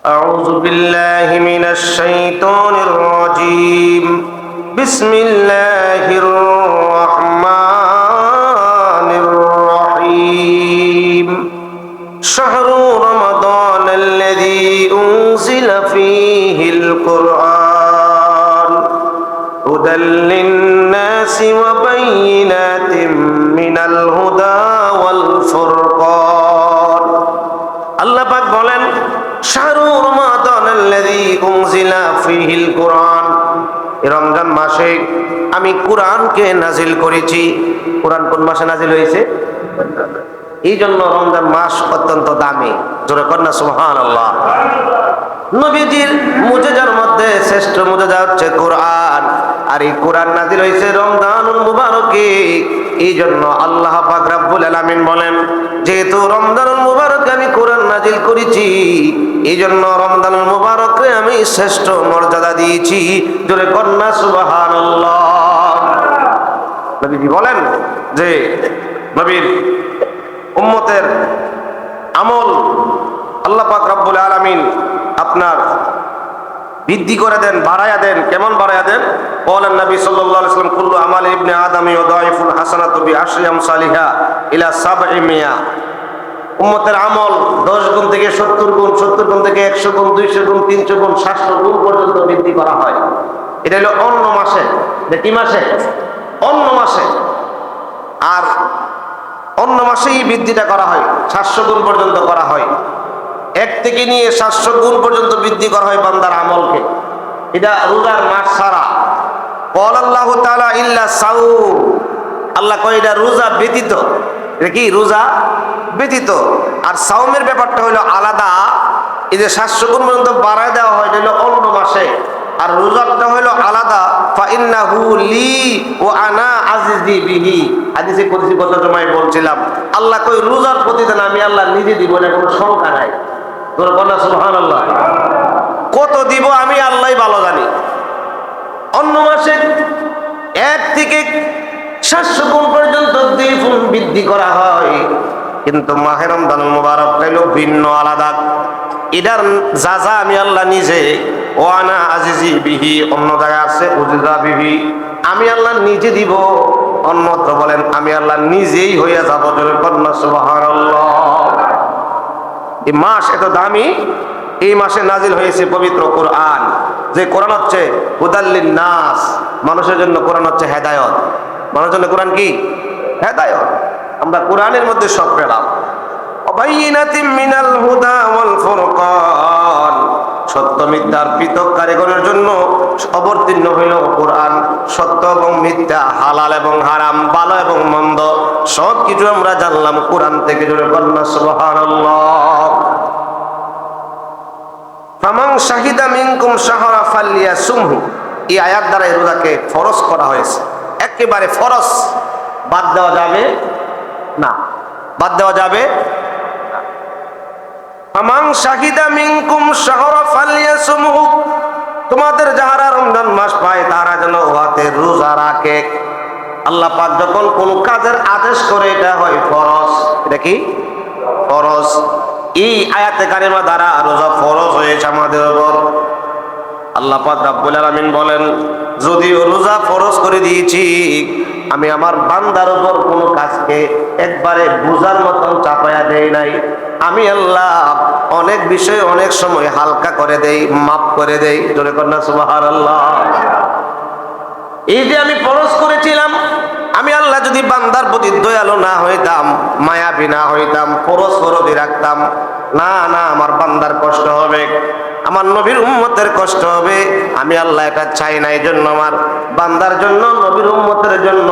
أعوذ بالله من الشيطان الرجيم بسم الله الرحمن الرحيم شهر رمضان الذي أنزل فيه القرآن هدى للناس وبينات من الهدى والفرقان আল্লাহ পাক বলেন শাহরু রমাদানাল্লাযী উনজিলা ফীহিল কুরআন, রমজান মাসে আমি কুরআনকে নাজিল করেছি। কুরআন কোন মাসে নাজিল হয়েছে? এই জন্য রমজান মাস অত্যন্ত দামি। জোরে কর না সুবহানাল্লাহ। নবীজির মুজিজার মধ্যে শ্রেষ্ঠ মুজিজা হচ্ছে কোরআন, আর এই কোরআন নাজিল হয়েছে রমজানুল মুবারকে। এই জন্য আল্লাহ পাক রব্বুল আলামিন বলেন, যেহেতু রমজানুল মুবারকে আমি কোরআন নাজিল করেছি, এই জন্য রমজানুল মুবারকে আমি শ্রেষ্ঠ মর্যাদা দিয়েছি। জোরে কর না সুবহানাল্লাহ। নবীজি বলেন যে নবীর উম্মতের আমল আল্লাহ পাক রব্বুল আলামিন আপনার বৃদ্ধি করে দেন, বাড়ায়া দেন। কেমন বাড়ায়া দেন? বলেন নবী সাল্লাল্লাহু আলাইহি ওয়াসাল্লাম, কুল্লু আমালি ইবনে আদম ইউদাইফুল হাসানাতু বিআশরি আমসালিহা ইলা 700। উম্মতের আমল 10 গুণ থেকে 70 গুণ, 70 গুণ থেকে 100 গুণ, 200 গুণ, 300 গুণ, 700 গুণ পর্যন্ত বৃদ্ধি করা হয়। এটা হলো অন্য মাসে। কি মাসে? অন্য মাসে। আর অন্য মাসেই বৃদ্ধিটা করা হয়, 700 গুণ পর্যন্ত করা হয়। 1 থেকে নিয়ে 700 গুণ পর্যন্ত বৃদ্ধি করা হয় বান্দার আমলকে। এটা রোজার মাস ছাড়া। আল্লাহ তাআলা ইল্লা সাওম, আল্লাহ কয় এটা রোজা ব্যতীত। এটা কি? রোজা ব্যতীত। আর সাওমের ব্যাপারটা হলো আলাদা। এই যে 700 গুণ পর্যন্ত বাড়ায় দেওয়া হয়, এটা হলো অন্য মাসে। আর রোজাটা হলো আলাদা। ফাইন্নাহু লি ওয়া আনা আজিজি বিহি। হাদিসে কুদসি কত সময় বলছিলাম, আল্লাহ কই রোজার প্রতিদান আমি আল্লাহ নিজে দিব, না কোনো সংখ্যা নাই। তোর বলা সুবহানাল্লাহ। কত দিব আমি আল্লাহই ভালো জানি। অন্য মাসে 1 থেকে 700 গুণ পর্যন্ত দ্বিগুণ বৃদ্ধি করা হয়, কিন্তু মাহে রমজানুল মুবারক হলো ভিন্ন, আলাদা। এটার যা আমি আল্লাহ নিজে, ওয়ানা আজিজি বিহি, অন্য জায়গায় আছে উজিজা বিহি, আমি আল্লাহ নিজে দিব। অন্যত্র বলেন আমি আল্লাহ নিজেই হইয়া যাব। সুবহানাল্লাহ। এই মাস এত দামি। এই মাসে নাজিল হয়েছে পবিত্র কোরআন, যে কোরআন হচ্ছে হুদাল্লিন নাস, মানুষের জন্য কোরআন হচ্ছে হেদায়েত। মানুষের জন্য কোরআন কি? হেদায়েত। আমরা কোরআনের মধ্যে সব পেলাম। ওয়াবাইনাতিম মিনাল হুদা ওয়াল ফুরকান, সত্য মিথ্যার পৃথক কারিগরের জন্য অবতীর্ণ হইল কোরআন। সত্য এবং মিথ্যা, হালাল এবং হারাম, ভালো এবং মন্দ সব কিছু আমরা জানলাম কোরআন থেকে। জোরে কন্যা সুবহানাল্লাহ। ফামান শাহিদা মিনকুম শাহরা ফালিয়াসুমহু, এই আয়াত দ্বারা রোজাকে ফরজ করা হয়েছে। একেবারে ফরজ, বাদ দেওয়া যাবে না, বাদ দেওয়া যাবে না। ফামান শাহিদা মিনকুম শাহরা ফালিয়াসুমহু, তোমাদের যাহারা রমজান মাস পায় তারা যেন উহাতে রোজা রাখে। আল্লাহ পাক যখন কোন কাজের আদেশ করে, এটা হয় ফরজ। এটা কি? ফরজ। এই আয়াতে কারিমা দ্বারা রোজা ফরজ হয়েছে আমাদের উপর। আল্লাহ পাক রব্বুল আলামিন বলেন, যদিও রোজা ফরজ করে দিয়েছি, আমি আমার বান্দার উপর কোন কাজকে একবারে বোঝার মতন চাপায়া দেই নাই। আমি আল্লাহ অনেক বিষয় অনেক সময় হালকা করে দেই, মাফ করে দেই। জোরে কন্যা সুবহানাল্লাহ। এই যে আমি ফরজ করেছিলাম, আমি আল্লাহ যদি বান্দার প্রতি দয়ালু না হইতাম, মায়াবী না হইতাম, ফরজ ফরজই রাখতাম, না না, আমার বান্দার কষ্ট হবে, আমার নবীর উম্মতের কষ্ট হবে। আমি আল্লাহ এটা চাই না। এই জন্য আমার বান্দার জন্য, নবীর উম্মতের জন্য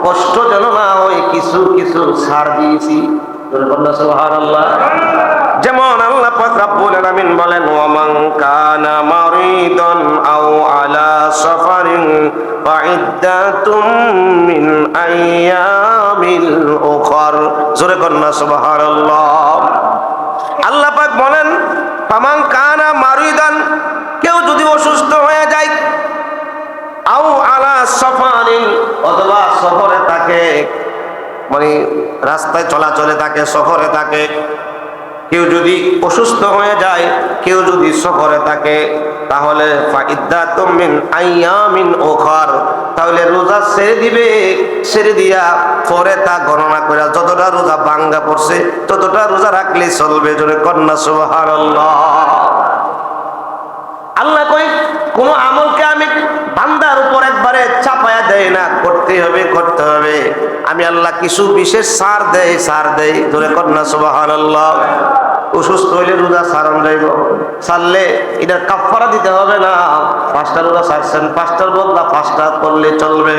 কষ্ট যেন না হয়, কিছু কিছু ছাড় দিয়েছি। সুবহানাল্লাহ। যেমন আল্লাহ পাক রব্বুল আলামিন বলেন, ওয়ামান কানা মারিদান আও আলা সাফারিন ফাইদ্দাতুম মিন আইয়ামিল উখর। জোরে কন্না সুবহানাল্লাহ। আল্লাহ পাক বলেন, ফামান কানা মারিদান, কেউ যদি অসুস্থ হয়ে যায়, আও আলা সাফারিন, অথবা সফরে থাকে, মানে রাস্তায় চলাচলে থাকে, সফরে থাকে, কেউ যদি অসুস্থ হয়ে যায়, কেউ যদি সফরে থাকে, তাহলে ফাইদ্দাতুম মিন আইয়ামিন উখার, তাহলে রোজা ছেড়ে দিবে, ছেড়ে দিয়া পরে তা গণনা করে যতটা রোজা ভাঙ্গা পড়ছে ততটা রোজা রাখলে চলবে। জোরে কন্যা সুবহানাল্লাহ। আল্লাহ কই কোন আমলকে আমি বান্দার উপর একবারে চাপায়া দেয় না, করতে হবে করতে হবে। আমি আল্লাহ কিছু বিশেষ ছাড় দেই। জোরে কন্যা সুবহানাল্লাহ। অসুস্থ হইলে রোজা ছাড়ন যাইব, ছাড়লে এটার কাফারা দিতে হবে না। 5টা রোজা ছাড়ছেন, 5টার বদলা 5টা করলে চলবে।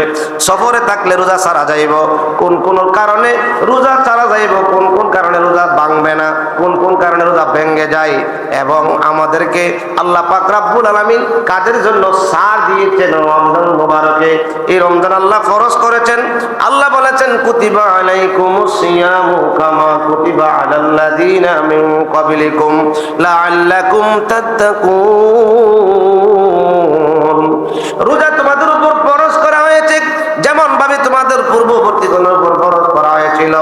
সফরে থাকলে রোজা ছাড়া যাইব, কোন কোন কারণে রোজা ছাড়া যাইব, কোন কোন কারণে রোজা ভাঙবে না, কোন কোন কারণে রোজা ভেঙে যায়। এবং আমাদেরকে আল্লাহ পাক রব্বুল আলামিন কাদের জন্য ছাড় দিয়েছেন রমজান মুবারকে। এই রমজান আল্লাহ ফরজ করেছেন। আল্লাহ বলেছেন কুতিবা আলাইকুমুস সিয়ামু কামা কুতিবা আলাল্লাযীনা মিন ক্বাবলিকুম লাআল্লাকুম তাত্তাকুন। রোজা তোমাদের উপর ফরজ করা হয়েছে যেমন ভাবে তোমাদের পূর্ববর্তীদের উপর ফরজ করা হয়েছিল,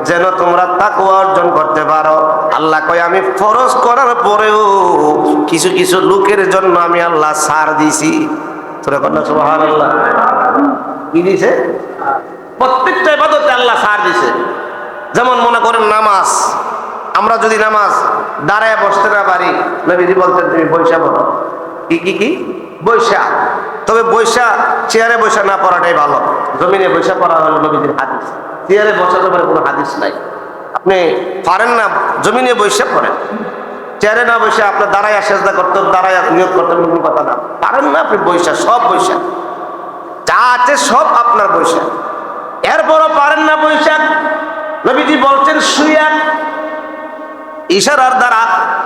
যেন তোমরা তাকওয়া অর্জন করতে পারো। আল্লাহ কয় আমি ফরজ করার পরেও কিছু কিছু লোকের জন্য আমি আল্লাহ ছাড় দিছি। সূরা কন্যা সুবহানাল্লাহ। কি দিছে? প্রত্যেকটা ইবাদতে আল্লাহ ছাড় দিছে। যেমন মনে করেন নামাজ, আমরা যদি নামাজ দাঁড়ায় বসতে না পারি, নবীজি বলতেন তুমি বৈশা পড়ো। কি বৈশা। তবে বৈশা চেয়ারে বৈশা না পড়াটাই ভালো। জমিনে বৈশা পড়া হলো নবীজির হাদিস। চেয়ারে বসার ব্যাপারে কোনো হাদিস নাই। আপনি পারেন না জমিনে বৈশা পড়েন, চেয়ারে না বসে আপনার দাঁড়াইয়া সেজদা করতে, দাঁড়াইয়া নিয়োগ করতে কোনো কথা না। পারেন না আপনি বৈশা, সব বৈশা যা আছে সব আপনার বৈশা। এরপরও পারেন না বৈশাখ, নবীজি বলছেন শুইয়া ইশারার দ্বারা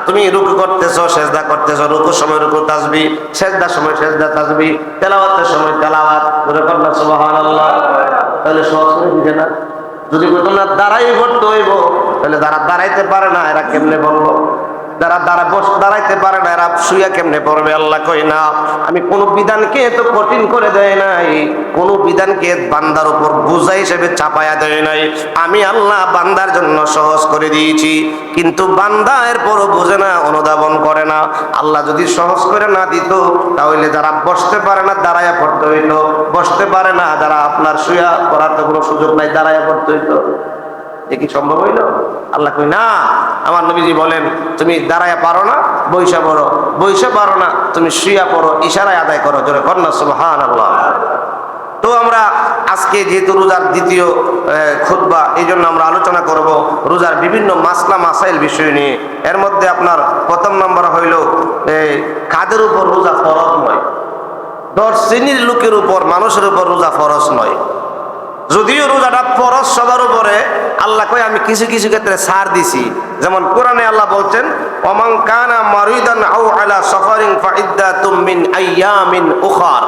তুমি রুকু করতেছো, সেজদা করতেছো, রুকুর সময় রুকু তাসবিহ, সেজদার সময় সেজদা তাসবিহ, তেলাওয়াতের সময় তেলাওয়াত। বলে কন্যা সুবহানাল্লাহ। তাহলে সহজ করে দিছে না? যদি বলতো না দাঁড়াই পড়তে হইব, তাহলে যারা দাঁড়াইতে পারে না এরা কেমনে বলবো? যারা দাঁড়াইতে পারে না এরা শুইয়া কেমনে পড়বে? আল্লাহ কই না আমি কোন বিধানকে এত কঠিন করে দেয় নাই, কোন বিধানকে বান্দার উপর বোঝা হিসেবে চাপায়া দেয় নাই। আমি আল্লাহ বান্দার জন্য সহজ করে দিয়েছি, কিন্তু বান্দা এরপরও বোঝে না, অনুধাবন করে না। আল্লাহ যদি সহজ করে না দিত, তাহলে যারা বসতে পারে না দাঁড়াইয়া পড়তে হইতো, বসতে পারে না যারা আপনার শুইয়া পড়ার তো কোনো সুযোগ নাই, দাঁড়াইয়া পড়তে হইতো। এ কি সম্ভব হইল? আল্লাহ কই না, আমার নবীজি বলেন তুমি দাঁড়ায়া পারো না বৈশা পড়ো, বৈশা পারো না তুমি শুইয়া পড়ো, ইশারায় আদায় করো। জোরে কন্যা সুবহানাল্লাহ। তো আমরা আজকে যেহেতু রোজার দ্বিতীয় খুতবা, এই জন্য আমরা আলোচনা করব রোজার বিভিন্ন মাসলা মাসাইল বিষয় নিয়ে। এর মধ্যে আপনার প্রথম নম্বর হইল কাদের উপর রোজা ফরজ নয়। 10 শ্রেণীর লোকের উপর, মানুষের উপর রোজা ফরজ নয়। যদিও রোজাটা ফরজ সবার উপরে, আল্লাহ কয় আমি কিছু কিছু ক্ষেত্রে ছাড় দিছি। যেমন কোরআনে আল্লাহ বলছেন ওমান কানা মারিদান আও আলা সাফারিন ফাইদ্দাতুম মিন আইয়ামিন উখার।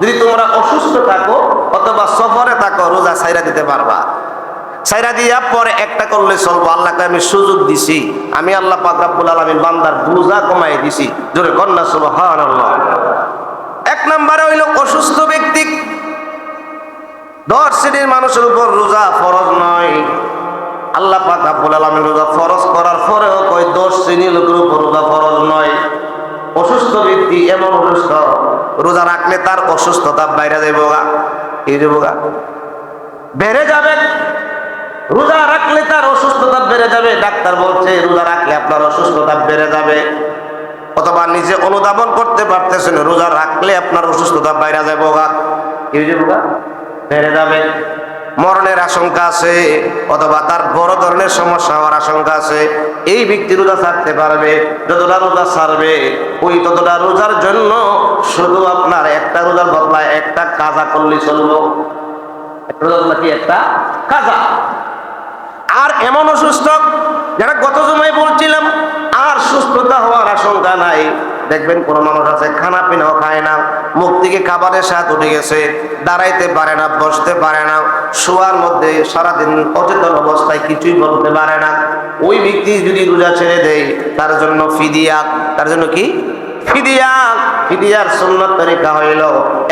যদি তোমরা অসুস্থ থাকো অথবা সফরে থাকো, রোজা ছাইরা দিতে পারবা। ছাইরা দিয়া পরে একটা করলে চলবো। আল্লাহকে আমি সুযোগ দিছি, আমি আল্লাহ পাক রব্বুল আলামিন বান্দার বোঝা কমাই দিছি। জোরে কন্যা সুবহানাল্লাহ। 1 নম্বরে হইল অসুস্থ ব্যক্তি। 10 শ্রেণীর মানুষের উপর রোজা ফরজ নয়। আল্লাহ পাক রব্বুল আলামিন রোজা ফরজ করার পরেও কয় 10 শ্রেণীর লোকের উপর রোজা ফরজ নয়। অসুস্থ ব্যক্তি এমন অসুস্থ, রোজা রাখলে তার অসুস্থতা বাইরে যাইব গা, এই যাবো গা, বেড়ে যাবে। রোজা রাখলে তার অসুস্থতা বেড়ে যাবে। ডাক্তার বলছে রোজা রাখলে আপনার অসুস্থতা বেড়ে যাবে। অথবা নিজে অনুধাবন করতে পারতেছেন রোজা রাখলে আপনার অসুস্থতা বাইরে যাইব গা, এই যাবো গা, বেড়ে যাবে। মরণের আশঙ্কা আছে, অথবা তার বড় ধরনের সমস্যা হওয়ার আশঙ্কা আছে। এই ব্যক্তি রোজা ছাড়তে পারবে। যতটা রোজা ছাড়বে ওই ততটা রোজার জন্য শুধু আপনার একটা রোজার বদলায় একটা কাজা করলে চলবো। একটা রোজা বদলা কি? একটা কাজা। আর এমন অসুস্থ যারা গত জমায় বলছিলাম আর সুস্থতা হওয়ার আশঙ্কা নাই। দেখবেন কোন মানুষ আছে খানা পিনাও খায় না, মুখ থেকে খাবারের স্বাদ উঠে গেছে, দাঁড়াইতে পারে না, বসতে পারে না, শোয়ার মধ্যে সারাদিন অচেতন অবস্থায় কিছুই বলতে পারে না। ওই ব্যক্তি যদি রোজা ছেড়ে দেয় তার জন্য ফিদিয়া। তার জন্য কি? ফিদিয়া। ফিদিয়ার সুন্নাত তরিকা হইল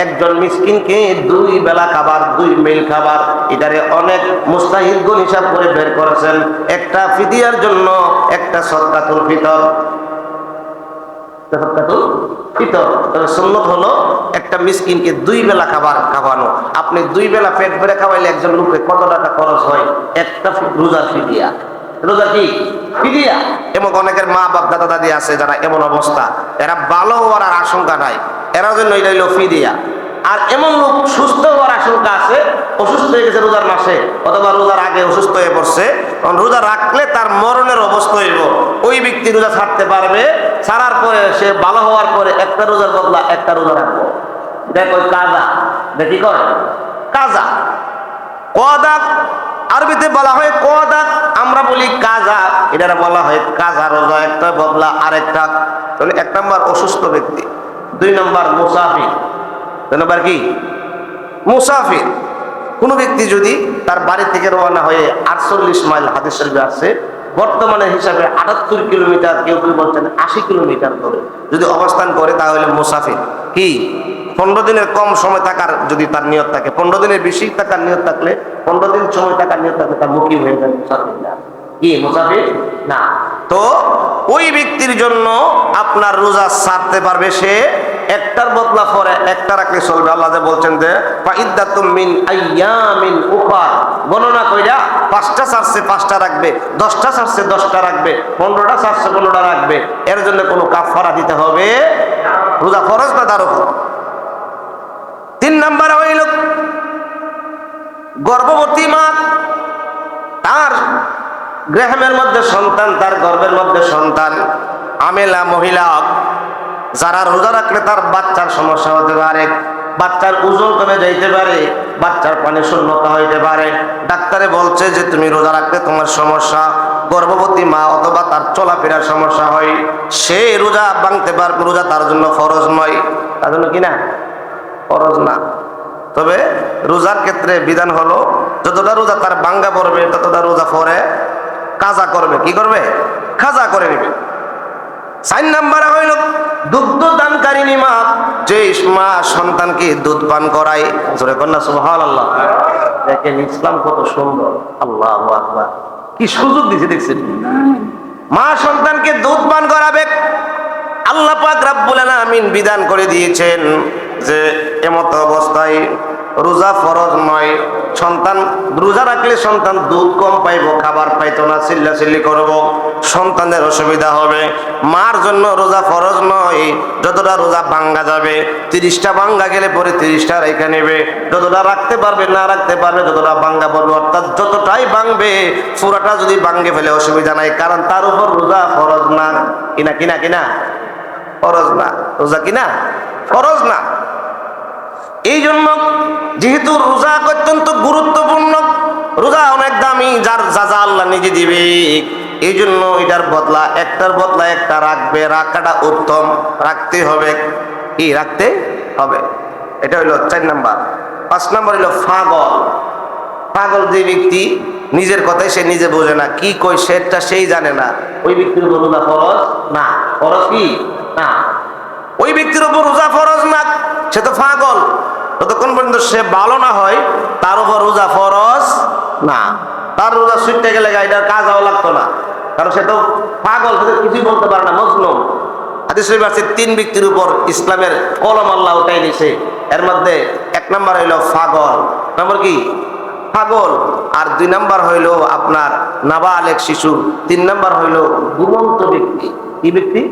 একজন মিসকিনকে 2 বেলা খাবার, 2 মিল খাবার। এটারে অনেক মুস্তাহিদগণ হিসাব করে বের করেছেন। একটা ফিদিয়ার জন্য একটা একটা সদকাতুল ফিতর। সদকাতুল ফিতর, তবে সুন্নত হলো একটা মিসকিনকে 2 বেলা খাবার খাওয়ানো। আপনি 2 বেলা পেট ভরে খাওয়াইলে একজন লোকে কত টাকা খরচ হয়? একটা রোজার ফিদিয়া। রোজা কি ফিদিয়া। এবং অনেকের মা বাপ দাদা দাদি আছে যারা এমন অবস্থা, এরা ভালো হওয়ার আর আশঙ্কা নাই, এরা জন্য এটা হইল ফিদিয়া। আর এমন লোক সুস্থ হওয়ার আশঙ্কা আছে, অসুস্থ হয়ে গেছে রোজার মাসে অথবা রোজার আগে অসুস্থ হয়ে পড়ছে, রোজা রাখলে তার মরণের অবস্থা হইব। ওই ব্যক্তি রোজা ছাড়তে পারবে, ছাড়ার পরে সে ভালো হওয়ার পরে একটা রোজার বদলা একটা রোজা রাখবো। দেখো কাজা, দেখি কয় কাজা। কদা আরবিতে বলা হয় কদা, আমরা বলি কাজা, এটা বলা হয় কাজা রোজা, একটা বদলা আরেকটা। তাহলে 1 নম্বর অসুস্থ ব্যক্তি, 2 নম্বর মুসাফির, 2 নম্বর কি মুসাফির। কোন ব্যক্তি যদি তার বাড়ি থেকে রওনা হয়ে 48 মাইল, হাদিস শরীফে আছে বর্তমানে হিসাবে 78 কিলোমিটার, কেউ কেউ বলছেন 80 কিলোমিটার করে যদি অবস্থান করে, তাহলে মুসাফির। কি 15 দিনের কম সময় থাকার যদি তার নিয়ত থাকে, 15 দিনের বেশি থাকার নিয়ত থাকলে, 15 দিন সময় থাকার নিয়ত থাকলে তার মুকিম হয়ে যায় মুসাফির না। কি মুসাফির না। তো ওই ব্যক্তির জন্য আপনার রোজা ছাড়তে পারবে সে, একটার বদলা পরে একটা রাখলে চলবে। আল্লাহ যে বলছেন যে ফাইদ্দাতুম মিন আইয়ামিন উখর, গণনা কইরা 5টা ছাড়ছে 5টা রাখবে, 10টা ছাড়ছে 10টা রাখবে, 15টা ছাড়ছে 15টা রাখবে। এর জন্য কোনো কাফারা দিতে হবে? রোজা ফরজ না তার উপর। 3 নাম্বার হইল গর্ভবতী মা, তার গ্রামের মধ্যে সন্তান, তার গর্ভের মধ্যে সন্তান, আমেলা মহিলা, যারা রোজা রাখলে তার বাচ্চার সমস্যা হতে পারে, বাচ্চার ওজন কমে যাইতে পারে, বাচ্চার পানি শূন্যতা হইতে পারে। ডাক্তারে বলছে যে তুমি রোজা রাখলে তোমার সমস্যা, গর্ভবতী মা অথবা তার চলাফেরার সমস্যা হয়, সে রোজা ভাঙতে পারবে, রোজা তার জন্য ফরজ নয়। তার জন্য কিনা ফরজ না। তবে রোজার ক্ষেত্রে বিধান হলো যতটা রোজা তার ভাঙ্গা পড়বে ততটা রোজা পরে কাজা করবে। কি করবে? কাজা করে নেবে। 4 নম্বরে হইল দুগ্ধ দানকারিনী মা, যে মা সন্তানকে দুধ পান করায়। জোরে কন্যা সুবহানাল্লাহ। দেখেন ইসলাম কত সুন্দর, আল্লাহু আকবার, কি সুযোগ দিয়েছে দেখছেন। মা সন্তানকে দুধ পান করাবে। আল্লাহ পাক রব্বুল আলামিন বিধান করে দিয়েছেন যে এমত অবস্থায় রোজা ফরজ নয়। সন্তান রোজা রাখলে সন্তান দুধ কম পাইব, খাবার পাইতো না, চিল্লাচিল্লি করব, সন্তানের অসুবিধা হবে। মার জন্য রোজা ফরজ নয়, যতটা রোজা ভাঙ্গা যাবে, 30টা ভাঙ্গা গেলে পরে 30টা রেখে নেবে, যতটা রাখতে পারবে না রাখতে পারবে, যতটা ভাঙ্গা পড়বে, অর্থাৎ যতটাই ভাঙবে পুরাটা যদি ভাঙ্গে ফেলে অসুবিধা নাই, কারণ তার উপর রোজা ফরজ না। কিনা কিনা কিনা ফরজ না, রোজা কিনা ফরজ না। এই জন্য যেহেতু রোজা অত্যন্ত গুরুত্বপূর্ণ, রোজা অনেক দামি, যার যা যা আল্লাহ নিজে দিবে, এই জন্য এটার বদলা একটার বদলা একটা রাখবে, রাখাটা উত্তম, রাখতে হবে। কি রাখতে হবে? এটা হইল 4 নাম্বার। 5 নাম্বার হইল পাগল। পাগল যে ব্যক্তি নিজের কথাই সে নিজে বোঝে না, কি কই সেটা সেই জানে না, ওই ব্যক্তির উপর রোজা ফরজ না। ফরজ কি না, ওই ব্যক্তির উপর রোজা ফরজ না, সে তো পাগল। যতক্ষণ পর্যন্ত সে ভালো না হয় তার উপর রোজা ফরজ না। তার রোজা ছুটতে গেলে এটার কাজও লাগতো না, কারণ সে তো পাগল, সে কিছুই বলতে পারে না, মজলুম। হাদিস শরীফে আছে 3 ব্যক্তির উপর ইসলামের কলম আল্লাহ উঠাই নিছে। এর মধ্যে 1 নাম্বার হইল পাগল। নাম্বার কি? পাগল। আর 2 নাম্বার হইল আপনার নাবালেগ শিশু। 3 নাম্বার হইল ঘুমন্ত ব্যক্তি। কি ব্যক্তি?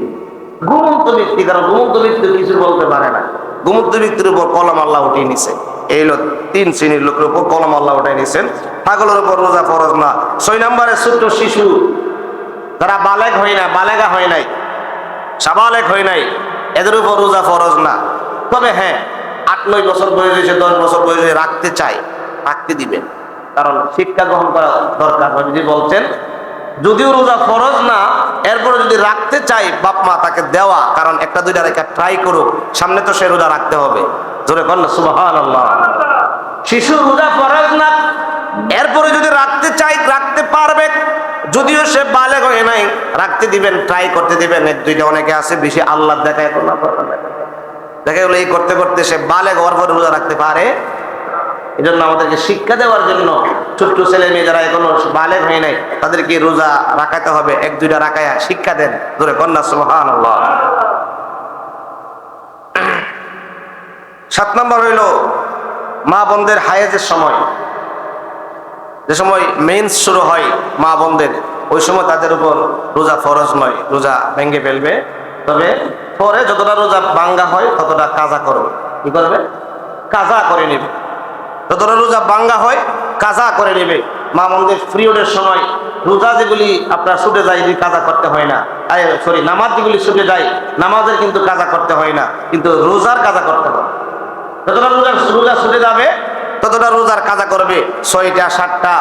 ঘুমন্ত ব্যক্তি। কারণ ঘুমন্ত ব্যক্তি কিছু বলতে পারে না, ঘুমন্ত ব্যক্তির উপর কলম আল্লাহ উঠিয়ে নিছে। এই হলো 3 শ্রেণীর লোকের উপর কলম আল্লাহ উঠাই নিছেন। পাগলের উপর রোজা ফরজ না। 6 নম্বরে ছোট্ট শিশু, যারা বালেগ হয় না, বালেগা হয় নাই, সাবালেগ হয় নাই, এদের উপর রোজা ফরজ না। তবে হ্যাঁ, 8-9 বছর বয়স হয়েছে, 10 বছর বয়স হয়ে রাখতে চাই, রাখতে দিবেন, কারণ শিক্ষা গ্রহণ করা দরকার। যদি বলছেন যদিও রোজা ফরজ না, এরপরে যদি রাখতে চাই বাপ মা তাকে দেওয়া, কারণ 1-2টা রেখা ট্রাই করুক, সামনে তো সে রোজা রাখতে হবে। জোরে কর না সুবহানাল্লাহ। শিশু রোজা ফরজ না, এরপরে যদি রাখতে চাই রাখতে পারবে, যদিও সে বালেগ হয় নাই, রাখতে দিবেন, ট্রাই করতে দিবেন। 1-2টা অনেকে আছে বেশি আল্লাহ দেখায়, দেখা গেলো এই করতে করতে সে বালেগ হওয়ার পরে রোজা রাখতে পারে এই জন্য আমাদেরকে শিক্ষা দেওয়ার জন্য ছোট্ট ছেলে মেয়ে যারা এখনো বালেগ হয় নাই তাদেরকে রোজা রাখাতে হবে, 1-2টা রাখায়া শিক্ষা দেন, ধরে কন্যা সুবহানাল্লাহ। 7 নম্বর হইল মা বোনদের হায়েজের সময়, যে সময় মেন্স শুরু হয় মা বোনদের, ওই সময় তাদের উপর রোজা ফরজ নয়, রোজা ভেঙে ফেলবে। তবে পরে যতটা রোজা ভাঙ্গা হয় ততটা কাজা করবে। কি করবে? কাজা করে নেবে। যতটা রোজা ভাঙ্গা হয় কাজা করে নেবে। মা বোনদের পিরিয়ডের সময় রোজা যেগুলি আপনার ছুটে যায় এগুলি কাজা করতে হয় না, নামাজ যেগুলি ছুটে যায় নামাজের কিন্তু কাজা করতে হয় না, কিন্তু রোজার কাজা করতে হয়। যতটা রোজা ছুটে যাবে ততটা রোজার কাজা করবে। 6টা 7টা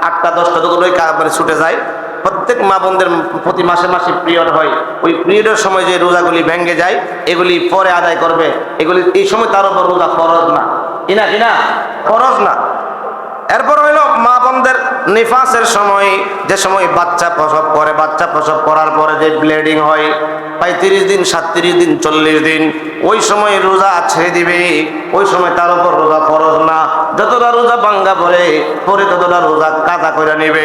8টা 10টা যতগুলো মানে ছুটে যায়, প্রত্যেক মা বোনদের প্রতি মাসে মাসে পিরিয়ড হয়, ওই পিরিয়ডের সময় যে রোজাগুলি ভেঙে যায় এগুলি পরে আদায় করবে। এগুলি এই সময় তার উপর রোজা ফরজ না, কিনা ফরজ না। এরপর হইল মা বোনদের নিফাসের সময়, যে সময় বাচ্চা প্রসব করে, বাচ্চা প্রসব করার পরে যে ব্লিডিং হয় 35 দিন 37 দিন 40 দিন, ওই সময় রোজা ছেড়ে দিবে। ওই সময় তার উপর রোজা ফরজ না, যতটা রোজা ভাঙ্গা পরে ততটা রোজা কাজা করে নেবে।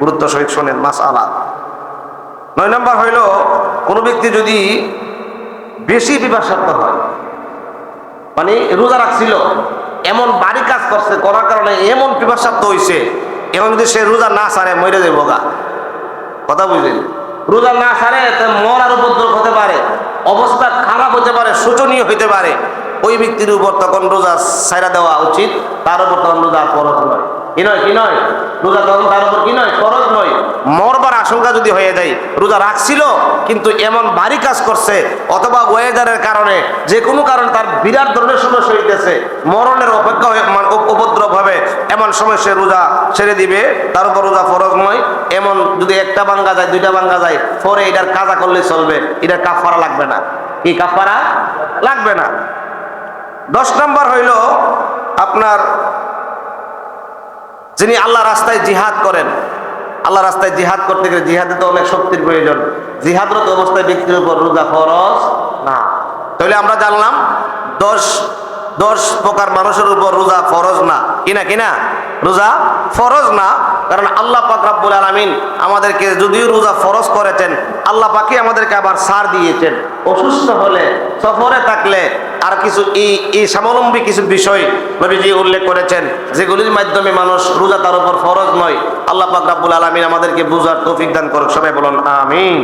গুরুত্ব সহিত শোনেন মাসআলা। 9 নম্বর হইল কোনো ব্যক্তি যদি বেশি পিপাসার্থ হয়, মানে রোজা রাখছিল এমন বাড়ি কাজ করছে, করার কারণে এমন পিপাসার্থ হইছে, এখন যদি সে রোজা না ছাড়ে মরে যাবো গা। কথা বুঝলেন? রোজা না ছাড়ে মরার উপদ্রব হতে পারে, অবস্থা খারাপ হতে পারে, শোচনীয় হইতে পারে। ওই ব্যক্তির উপর তখন রোজা ছাইড়া দেওয়া উচিত, তার উপর তখন রোজা ফরজ নয়। কি নয় রোজা তখন তার উপর কি নয়, ফরজ নয়। মরবার আশঙ্কা যদি হয়ে যায়, রোজা রাখছিল কিন্তু এমন ভারী কাজ করছে অথবা ওয়েদারের কারণে যে কোনো কারণে তার বিরাট ধরনের সমস্যা হইতেছে, মরণের অপেক্ষা উপদ্রব হবে, এমন সময় সে রোজা ছেড়ে দিবে, তার উপর রোজা ফরজ নয়। এমন যদি 1টা ভাঙ্গা যায় 2টা ভাঙ্গা যায়, পরে এটার কাজা করলে চলবে, এটার কাফারা লাগবে না। কি কাফারা লাগবে না। 10 নম্বর হইল আপনার যিনি আল্লাহ রাস্তায় জিহাদ করেন, আল্লাহ রাস্তায় জিহাদ করতে গেলে জিহাদে তো অনেক শক্তির প্রয়োজন, জিহাদরত অবস্থায় ব্যক্তির উপর রোজা ফরজ না। তাহলে আমরা জানলাম 10 প্রকার মানুষের উপর রোজা ফরজ না, কিনা রোজা ফরজ না। কারণ আল্লাহ পাক রব্বুল আলামিন আমাদেরকে যদিও রোজা ফরজ করেছেন, আল্লাহ পাকই আমাদেরকে আবার ছাড় দিয়েছেন। অসুস্থ হলে, সফরে থাকলে আর কিছু এই স্বাবলম্বী কিছু বিষয় নবীজি উল্লেখ করেছেন, যেগুলির মাধ্যমে মানুষ রোজা তার উপর ফরজ নয়। আল্লাহ পাক রব্বুল আলামিন আমাদেরকে বুঝার তৌফিক দান করুক, সবাই বলুন আমিন।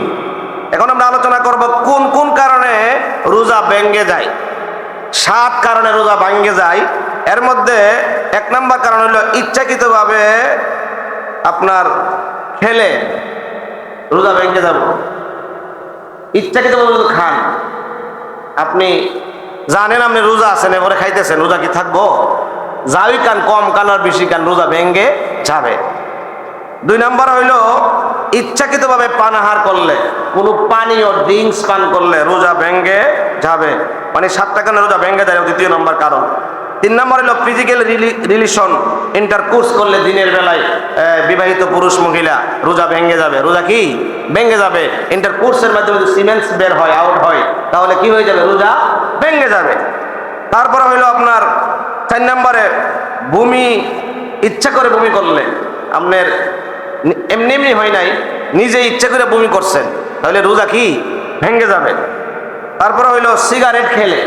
এখন আমরা আলোচনা করব কোন কোন কারণে রোজা ভেঙে যায়। 7 কারণে রোজা ভেঙে যায়। এর মধ্যে 1 নম্বর কারণ হলো ইচ্ছাকৃতভাবে আপনার খেলে রোজা ভেঙে যাব। ইচ্ছাকৃতভাবে যদি খান, আপনি জানেন আপনি রোজা আছেন, এবারে খাইতেছেন, রোজা কি থাকবো? যাই কান, কম কান আর বেশি কান, রোজা ভেঙে যাবে। 2 নম্বর হইল ইচ্ছাকৃতভাবে পানাহার করলে, কোনো পানীয় ড্রিঙ্কস পান করলে রোজা ভেঙে যাবে। মানে 7টা কারণে রোজা ভেঙে যায়, 2য় নম্বর কারণ। 3 নম্বর হলো ফিজিক্যাল রিলেশন, ইন্টারকোর্স করলে দিনের বেলায় বিবাহিত পুরুষ মহিলা, রোজা ভেঙে যাবে। রোজা কি ভেঙে যাবে? ইন্টারকোর্সের মাধ্যমে যদি সিমেন্স বের হয়, আউট হয়, তাহলে কি হয়ে যাবে? রোজা ভেঙে যাবে। তারপরে হইলো আপনার 4 নম্বরে বমি, ইচ্ছা করে বমি করলে, আপনার এমনি হয় নাই, নিজে ইচ্ছা করে বমি করছেন, তাহলে রোজা কি ভেঙে যাবে। তারপরে হইলো সিগারেট খেলে,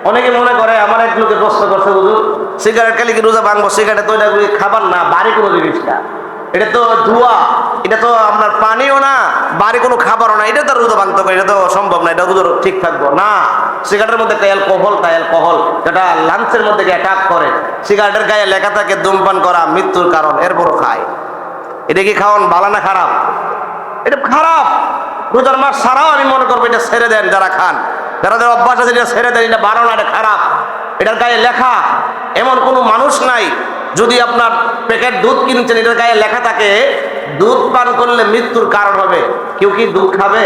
অনেকে মনে করে, আমার এক লোকে প্রশ্ন করছে, হুজুর সিগারেট খেলে কি রোজা ভাঙবো? সিগারেট তো এটা খাবার না, বাড়ি কোনো জিনিসটা, এটা তো ধোঁয়া, এটা তো আপনার পানিও না, বাড়ি কোনো খাবারও না, এটা তো রোজা ভাঙতে হবে, এটা তো সম্ভব না, এটা রোজা ঠিক থাকবো না। সিগারেটের মধ্যে একটা অ্যালকোহল যেটা লাঞ্চের মধ্যে অ্যাটাক করে, সিগারেটের গায়ে লেখা থাকে ধূমপান করা মৃত্যুর কারণ, এরপরও খায়। এটা কি খাওয়ান ভালো না খারাপ? এটা খারাপ। রোজার মাস ছাড়াও আমি মনে করবো এটা ছেড়ে দেন, যারা খান, যারা অভ্যাস আছে এটা ছেড়ে দেন, এটা ভালো না, এটা খারাপ। এটার গায়ে লেখা, এমন কোনো মানুষ নাই, যদি আপনার প্যাকেট দুধ কিনছেন এটার গায়ে লেখা থাকে দুধ পান করলে মৃত্যুর কারণ হবে, কেউ কি দুধ খাবে?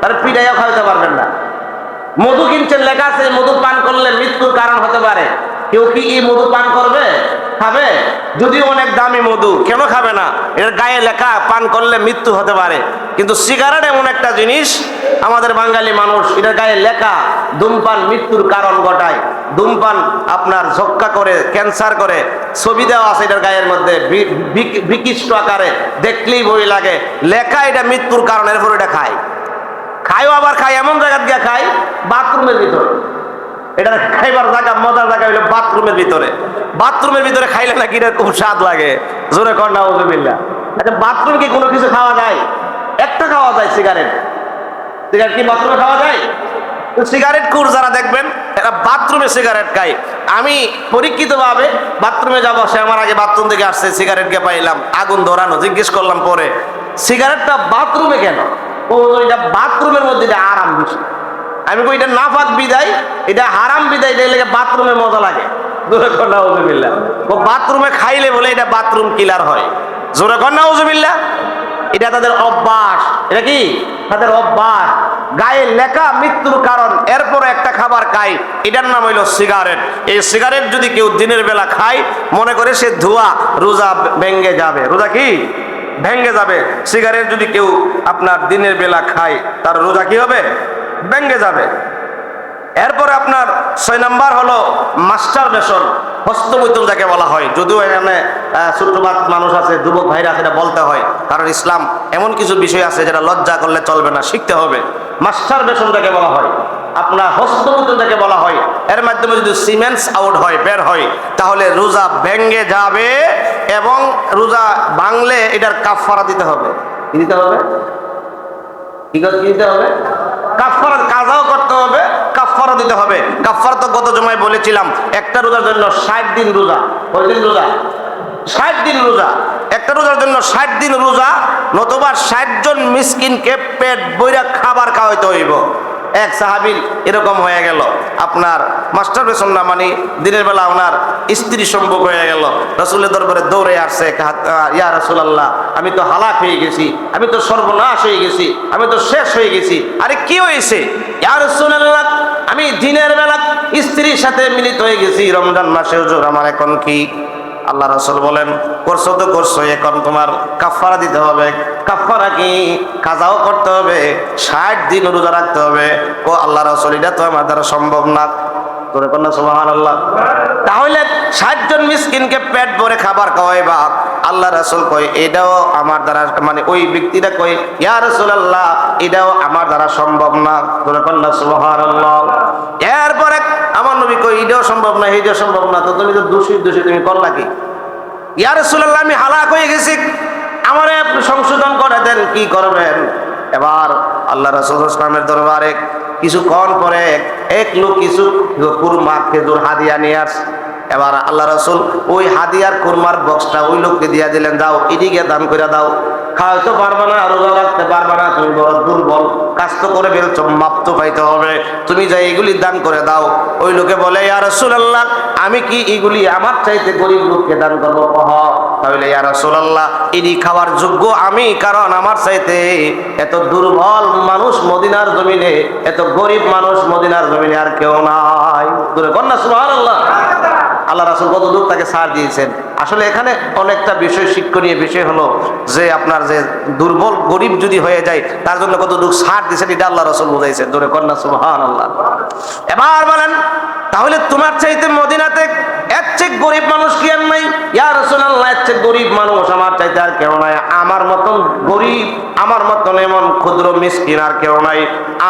তার পিঠাইয়া খাওয়াতে পারবেন না। মধু কিনছেন, লেখা আছে মধু পান করলে মৃত্যুর কারণ হতে পারে, কেউ কি এই মধু পান করবে? খাবে? যদিও অনেক দামি মধু, কেন খাবে না? এর গায়ে লেখা পান করলে মৃত্যু হতে পারে। কিন্তু সিগারেট এমন একটা জিনিস, আমাদের বাঙালি মানুষ এটার গায়ে লেখা ধূমপান মৃত্যুর কারণ ঘটায়, ধূমপান আপনার ঝক্কা করে, ক্যান্সার করে, ছবি দেওয়া আছে এটার গায়ের মধ্যে বিকৃষ্ট আকারে, দেখলেই বই লাগে, লেখা এটা মৃত্যুর কারণ, এরপর এটা খায়। খায়ও আবার খায় এমন জায়গা দিয়ে খায় বাথরুমের ভিতরে। এটা খাইবার জায়গা, মজার জায়গা হইলো বাথরুমের ভিতরে। বাথরুমের ভিতরে খাইলে নাকি এটা খুব স্বাদ লাগে, জোরে কর নাউজুবিল্লাহ। আচ্ছা, বাথরুম কি কোনো কিছু খাওয়া যায়? একটা খাওয়া যায়, সিগারেট। সিগারেট কি বাথরুমে খাওয়া যায়? সিগারেট খুর যারা দেখবেন এরা বাথরুমে সিগারেট খায়। আমি পরীক্ষিতভাবে বাথরুমে যাবো, সে আমার আগে বাথরুম থেকে আসছে, সিগারেট কে পাইলাম আগুন ধরানো, জিজ্ঞেস করলাম পরে সিগারেটটা বাথরুমে কেন? ও এটা বাথরুমের মধ্যে এটা আরাম বেশি। আমি কই এটা নাফাক বিদায়, এটা হারাম বিদায়, এটা লেগে বাথরুমে মজা লাগে। জোরে কর নাউজুবিল্লাহ। ও বাথরুমে খাইলে বলে এটা বাথরুম কিলার হয়। জোরে কর নাউজুবিল্লাহ। এটা তাদের অভ্যাস। এটা কি তাদের অভ্যাস? গায়ে লেখা মৃত্যুর কারণ, এরপর একটা খাবার খায়, এটার নাম হইল সিগারেট। এই সিগারেট যদি কেউ দিনের বেলা খায়, মনে করে সে ধোয়া, রোজা ভেঙ্গে যাবে। রোজা কি ভেঙ্গে যাবে। সিগারেট যদি কেউ আপনার দিনের বেলা খায়, তার রোজা কি হবে? ভেঙ্গে যাবে। এরপরে আপনার 6 নাম্বার হলো মাস্টারবেশন, হস্তমৈথুন যাকে বলা হয়। যদিও এখানে ছোট্টবাদ মানুষ আছে, যুবক ভাইরা সেটা বলতে হয়, কারণ ইসলাম এমন কিছু বিষয় আছে যেটা লজ্জা করলে চলবে না, শিখতে হবে। মাস্টারবেশন যাকে বলা হয়, আপনার হস্তমৈথুন যাকে বলা হয়, এর মাধ্যমে যদি সিমেন্স আউট হয়, বের হয়, তাহলে রোজা ভেঙ্গে যাবে। এবং রোজা ভাঙলে এটার কাফারা দিতে হবে। কি দিতে হবে? কি দিতে হবে? কাফারা, কাজাও করতে হবে, কাফারা দিতে হবে। কাফারা তো গত জমায় বলেছিলাম, একটা রোজার জন্য 60 দিন রোজা। কয়দিন রোজা? 60 দিন রোজা। একটা রোজার জন্য 60 দিন রোজা, নতুবা 60 জন মিসকিনকে পেট বইরা খাবার খাওয়াইতে হইব। এক সাহাবীর এরকম হয়ে গেল, আপনার মাস্টারবেশন না, মানে দিনের বেলা ওনার স্ত্রী সম্ভব হয়ে গেল। রাসূলের দরবারে দৌড়ে আসছে, ইয়া রাসূলুল্লাহ, আমি তো হালাক হয়ে গেছি, আমি তো সর্বনাশ হয়ে গেছি, আমি তো শেষ হয়ে গেছি। আরে কি হয়েছে? ইয়া রাসূলুল্লাহ, আমি দিনের বেলা স্ত্রীর সাথে মিলিত হয়ে গেছি, রমজান মাসে হুজুর, আমার এখন কি? আল্লাহ রাসূল বলেন, করছো তো করছো, এখন তোমার কাফারা দিতে হবে। কাফারা কি? কাজাও করতে হবে, 60 দিন রোজা রাখতে হবে। ও আল্লাহ রাসূল, এটা তো আমার দ্বারা সম্ভব না। তোরে কন্যা সুবহানাল্লাহ। তাহলে 60 জন মিসকিনকে পেট ভরে খাবার খাওয়াইবা। আল্লাহ রাসূল কয়, এটাও আমার দ্বারা, মানে ওই ব্যক্তিটা কয়, ইয়া রাসূলুল্লাহ, এটাও আমার দ্বারা সম্ভব না। তোরে কন্যা সুবহানাল্লাহ। এরপরে আমার নবী কই, এটাও সম্ভব না, এইটাও সম্ভব না, তো তুমি তো দোষী, তুমি করলা কি? ইয়া রাসূলুল্লাহ, আমি হালাক হয়ে গেছি, আমারে আপনি সংশোধন করে দেন। কি করবেন? এবার আল্লাহ রাসূল সাল্লাল্লাহু আলাইহি ওয়াসাল্লামের দরবারে কিছুক্ষণ পরে এক লোক কিছু কুরমা, খেজুর হাদিয়া নিয়ে আসে। এবার আল্লাহ রাসূল ওই হাদিয়ার কুরমার বক্সটা ওই লোককে দিয়া দিলেন, যাও এদিকে দান করে দাও। খাওয়াইতে পারবে না, রোজা রাখতে পারবে না, তুমি বড় দুর্বল, কাজ তো করে ফেলছো, মাপ তো পাইতে হবে, তুমি যাই এগুলি দান করে দাও। ওই লোকে বলে, ইয়া রাসূলুল্লাহ, আমি কি এগুলি আমার চাইতে গরিব লোককে দান করবো? তাহলে ইয়া রাসূলুল্লাহ, এটি খাওয়ার যোগ্য আমি, কারণ আমার চাইতে এত দুর্বল মানুষ মদিনার জমিনে, এত গরিব মানুষ মদিনার জমিনে আর কেউ নাই। কন্যা সুবহানাল্লাহ। আল্লাহ রাসূল কত দূর তাকে ছাড় দিয়েছেন। আসলে এখানে অনেকটা বিষয়, শিক্ষণীয় বিষয় হলো যে আপনার যে দুর্বল গরিব যদি হয়ে যায়, তার জন্য কত দূর ছাড় দিয়েছেন, এটা আল্লাহ রাসূল বুঝাইছেন। জোরে কন্যা সুবহানাল্লাহ। এবার বলেন, তাহলে তোমার চাইতে মদিনাতে এর চেয়ে গরিব মানুষ কি আর নাই? ইয়া রাসূলুল্লাহ, এর চেয়ে গরিব মানুষ আমার চাইতে আর কেউ নাই। আমার মতন গরিব, আমার মতন এমন ক্ষুদ্র মিসকিন আর কেউ নাই।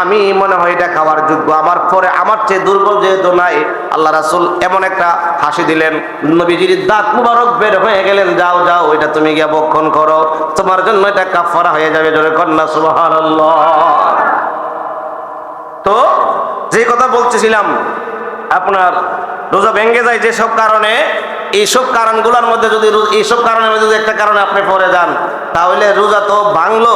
আমি মনে হয় এটা খাওয়ার যোগ্য, আমার পরে আমার চেয়ে দুর্বল যেহেতু নাই। আল্লাহ রাসূল এমন একটা হাসি দিলেন, নবীজির দাঁত মুবারক বের হয়ে গেলেন, যাও যাও, এটা তুমি গিয়ে ভক্ষণ করো, তোমার জন্য এটা কাফারা হয়ে যাবে। জোরে কন্যা সুবহানাল্লাহ। তো যে কথা বলতেছিলাম, আপনার রোজা ভেঙে যায় যেসব কারণে, এইসব কারণগুলোর মধ্যে যদি, এইসব কারণের মধ্যে যদি একটা কারণে আপনি পড়ে যান, তাহলে রোজা তো ভাঙলো,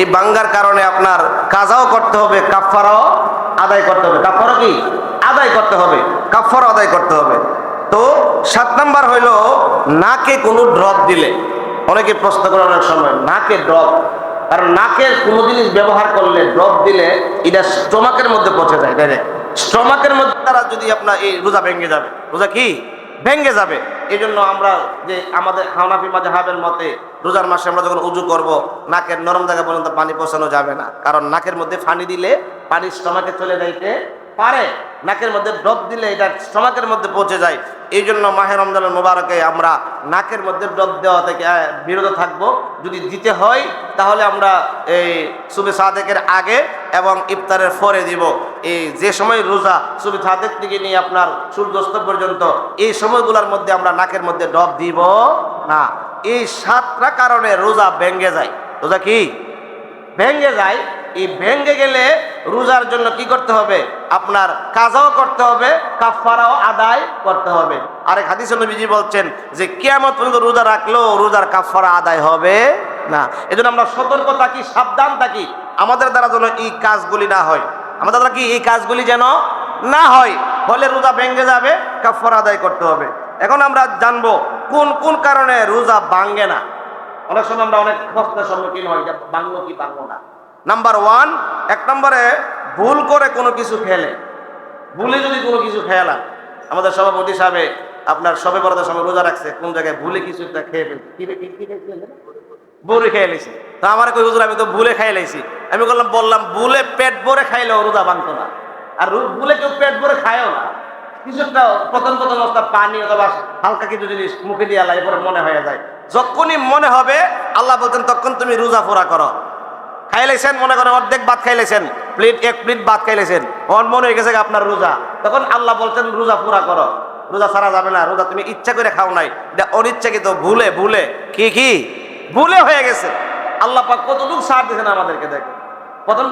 এই ভাঙ্গার কারণে আপনার কাজাও করতে হবে, কাফারাও আদায় করতে হবে। কাফারা কি? আদায় করতে হবে, কাফারা আদায় করতে হবে। তো 7 নাম্বার হইল, নাকে কোনো ড্রপ দিলে, অনেকে প্রশ্ন করে অনেক সময়, নাকে ড্রপ, কারণ নাকের কোনো জিনিস ব্যবহার করলে, ড্রপ দিলে এটা স্টোমাকের মধ্যে পৌঁছে যায় ডাইরেক্ট। স্টমাকের মধ্যে তারা যদি আপনার এই রোজা ভেঙে যাবে, রোজা কি ভেঙে যাবে। এই জন্য আমরা যে আমাদের হানাফি মাযহাবের মতে রোজার মাসে আমরা যখন উজু করব, নাকের নরম জায়গা পর্যন্ত পানি পৌঁছানো যাবে না, কারণ নাকের মধ্যে পানি দিলে পানি স্টমাকে চলে যাইতে পারে, নাকের মধ্যে ড্রপ দিলে এটা স্টমাকের মধ্যে পৌঁছে যায়। এই জন্য মাহে রমজানুল মুবারকে আমরা নাকের মধ্যে ড্রপ দেওয়া থেকে বিরত থাকবো। যদি দিতে হয় তাহলে আমরা এই সুবে সাদেকের আগে এবং ইফতারের পরে দিব। এই যে সময় রোজা সুবে সাদেক থেকে নিয়ে আপনার সূর্যাস্ত পর্যন্ত এই সময়গুলোর মধ্যে আমরা নাকের মধ্যে ড্রপ দিব না। এই 7টা কারণে রোজা ভেঙে যায়। রোজা কি ভেঙে যায়। এই ভেঙে গেলে রোজার জন্য কি করতে হবে? আপনার কাজাও করতে হবে, কাফারাও আদায় করতে হবে। আরেক হাদিসে নবীজি বলছেন যে কিয়ামত পর্যন্ত রোজা রাখলেও রোজার কাফারা আদায় হবে না। এজন্য আমরা সতর্ক থাকি, সাবধান থাকি, আমাদের দ্বারা যেন এই কাজগুলি না হয়, আমাদের দ্বারা কি এই কাজগুলি যেন না হয়, ফলে রোজা ভেঙে যাবে, কাফারা আদায় করতে হবে। এখন আমরা জানবো কোন কোন কারণে রোজা ভাঙে না। অনেক সময় আমরা অনেক প্রশ্নের সম্মুখীন হই যে ভাঙলো কি ভাঙলো না। নাম্বার 1, 1 নম্বরে ভুল করে কোনো কিছু খেলে, ভুলে যদি কোনো কিছু খেয়ালাম, আমাদের সভাপতি সাহেব আপনার সবে বরাতের সময় রোজা রাখছে, কোন জায়গায় ভুলে কিছু একটা খেয়ে ফেলছে, বড়ি খেয়ে লাইছি। তো আমার কই হুজুর আমি তো ভুলে খাই লাইছি। আমি বললাম ভুলে পেট ভরে খাইলেও রোজা ভাঙতো না, আর ভুলে কেউ পেট ভরে খায়ও না। কিছু একটা প্রথম অবস্থা পানি অথবা হালকা কিছু জিনিস মুখে দিয়ে আল্লাহ এরপরে মনে হয়ে যায়। যখনই মনে হবে আল্লাহ বলতেন তখন তুমি রোজা পুরা করো। খাইলেছেন, মনে করেন অর্ধেক ভাত খাইলেছেন, এক প্লেট ভাত খাইলেছেন, ওর মনে হয়ে গেছে আপনার রোজা, তখন আল্লাহ বলছেন রোজা পুরা করো, রোজা ছাড়া যাবে না। রোজা তুমি ইচ্ছা করে খাও নাই, এটা অনিচ্ছাকৃত ভুলে কি ভুলে হয়ে গেছে। আল্লাহ পাক কতটুকু ছাড় দিয়েছেন আমাদেরকে। দেখেন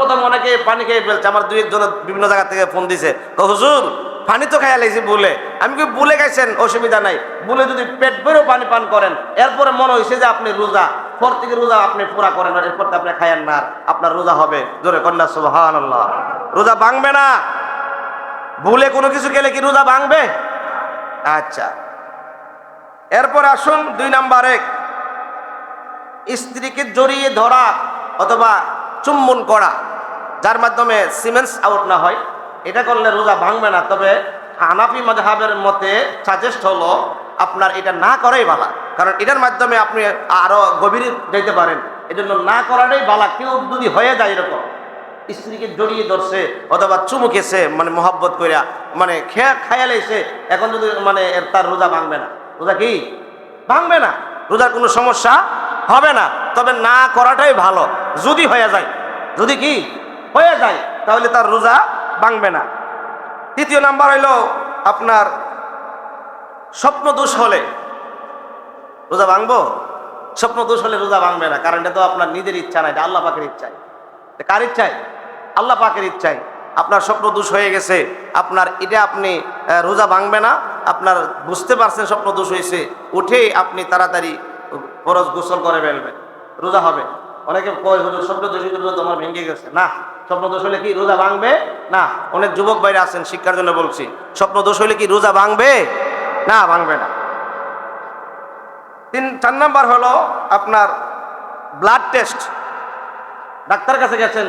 প্রথম অনেকে পানি খেয়ে ফেলছে। আমার 2-1 জন বিভিন্ন জায়গা থেকে ফোন দিছে, হুজুর পানি তো খাইয়া লাইছি ভুলে। আমি কি ভুলে খাইছেন, অসুবিধা নাই, ভুলে যদি পেট ভরেও পানি পান করেন, এরপরে মনে হয়েছে যে আপনি রোজা, পর থেকে রোজা আপনি পুরা করেন, এরপর আপনি খায়েন না, আপনার রোজা হবে। জোরে কন্যা সুবহানাল্লাহ। রোজা ভাঙবে না। ভুলে কোনো কিছু খেলে কি রোজা ভাঙবে? আচ্ছা, এরপর আসুন 2 নম্বরে, স্ত্রীকে জড়িয়ে ধরা অথবা চুম্বন করা, যার মাধ্যমে সিমেন্স আউট না হয়, এটা করলে রোজা ভাঙবে না। তবে হানাফি মাযহাবের মতে সাজেস্ট হলো আপনার এটা না করাই ভালো, কারণ এটার মাধ্যমে আপনি আরো গভীরে যেতে পারেন। এজন্য না করাটাই ভালো। কেউ যদি হয়ে যায় এরকম স্ত্রীকে জড়িয়ে ধরছে অথবা চুমু খেয়েছে, মানে মোহাব্বত কইরা, মানে খায়ালাইছে, এখন যদি মানে তার রোজা ভাঙবে না। রোজা কি ভাঙবে না, রোজার কোনো সমস্যা হবে না। তবে না করাটাই ভালো। যদি হয়ে যায়, যদি কি হয়ে যায়, তাহলে তার রোজা ভাঙবে না। 3 নাম্বার হইল আপনার স্বপ্ন দোষ হলে রোজা ভাঙবো? স্বপ্ন দোষ হলে রোজা ভাঙবে না, কারণ এটা তো আপনার নিজের ইচ্ছা না, এটা আল্লাহ পাকের ইচ্ছায়। কার ইচ্ছায়? আল্লাহ পাকের ইচ্ছায়। আপনার স্বপ্ন দোষ হয়ে গেছে, আপনার এটা আপনি রোজা ভাঙবে না। আপনার বুঝতে পারছেন স্বপ্ন দোষ হয়েছে, উঠে আপনি তাড়াতাড়ি ফরজ গোসল করে ফেলবেন, রোজা হবে। অনেকে কয় হুজুর স্বপ্ন দোষ হলে তোমার ভেঙে গেছে। না, স্বপ্ন দোষ হলে কি রোজা ভাঙবে না? অনেক যুবক বাইরে আছেন, শিক্ষার জন্য বলছি, স্বপ্ন দোষ হলে কি রোজা ভাঙবে না? ভাঙবে না। 4 নাম্বার হলো আপনার ব্লাড টেস্ট। ডাক্তার কাছে গেছেন,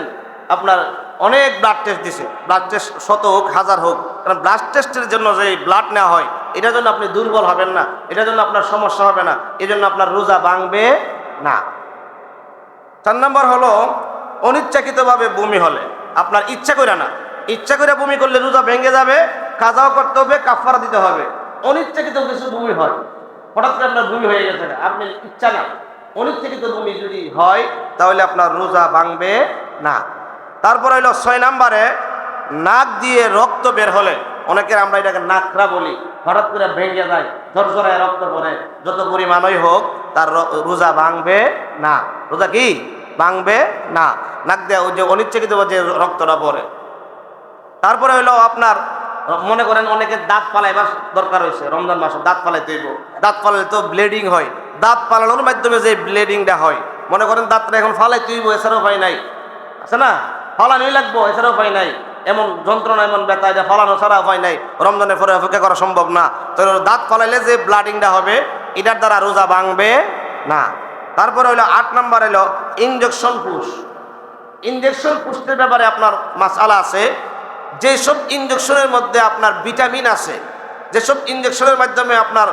আপনার অনেক ব্লাড টেস্ট দিছে, ব্লাড টেস্ট 100 হোক 1000 হোক, কারণ ব্লাড টেস্টের জন্য যে ব্লাড নেওয়া হয়, এটার জন্য আপনি দুর্বল হবেন না, এটার জন্য আপনার সমস্যা হবে না, এই জন্য আপনার রোজা ভাঙবে না। 4 নাম্বার হলো অনিচ্ছাকৃতভাবে বমি হলে, আপনার ইচ্ছা করে না, ইচ্ছা করে বমি করলে রোজা ভেঙে যাবে, কাজাও করতে হবে, কাফারা দিতে হবে। অনিচ্ছাকৃত কিছু বমি হয়, হঠাৎ করে আপনার বমি হয়ে গেছে, আপনি ইচ্ছা না, অনিচ্ছাকৃত বমি যদি হয় তাহলে আপনার রোজা ভাঙবে না। তারপর হইল 6 নাম্বারে নাক দিয়ে রক্ত বের হলে, অনেকের আমরা এটাকে নাকরা বলি, হঠাৎ করে ভেঙে যায়, ঝরঝরায় রক্ত পড়ে, যত পরিমাণই হোক তার রোজা ভাঙবে না। রোজা কি ভাঙবে না, নাক দেওয়া ওই যে অনিচ্ছাকৃত যে রক্তটা পড়ে। তারপরে হইলো আপনার মনে করেন অনেকের দাঁত ফালাইবার দরকার হয়েছে, রমজান মাসে দাঁত ফালাইতে হইব, দাঁত ফালাইলে তো ব্লিডিং হয়, দাঁত ফালানোর মাধ্যমে যে ব্লিডিংটা হয়, মনে করেন দাঁতটা এখন ফালাইতে হইব, এছাড়াও উপায় নাই, আছে না, ফালানোই লাগবো, এছাড়াও উপায় নাই, এমন যন্ত্রণা এমন ব্যথা, এটা ফালানো ছাড়া উপায় নাই, রমজানের পরে অপেক্ষা করা সম্ভব না। তো দাঁত ফালাইলে যে ব্লিডিংটা হবে, এটার দ্বারা রোজা ভাঙবে না। তারপরে হইলো 8 নাম্বার হইলো ইনজেকশন পুশ। ইনজেকশন পুশের ব্যাপারে আপনার মাসআলা আছে। যেসব ইঞ্জেকশনের মধ্যে আপনার ভিটামিন আছে, যেসব ইঞ্জেকশনের মাধ্যমে আপনার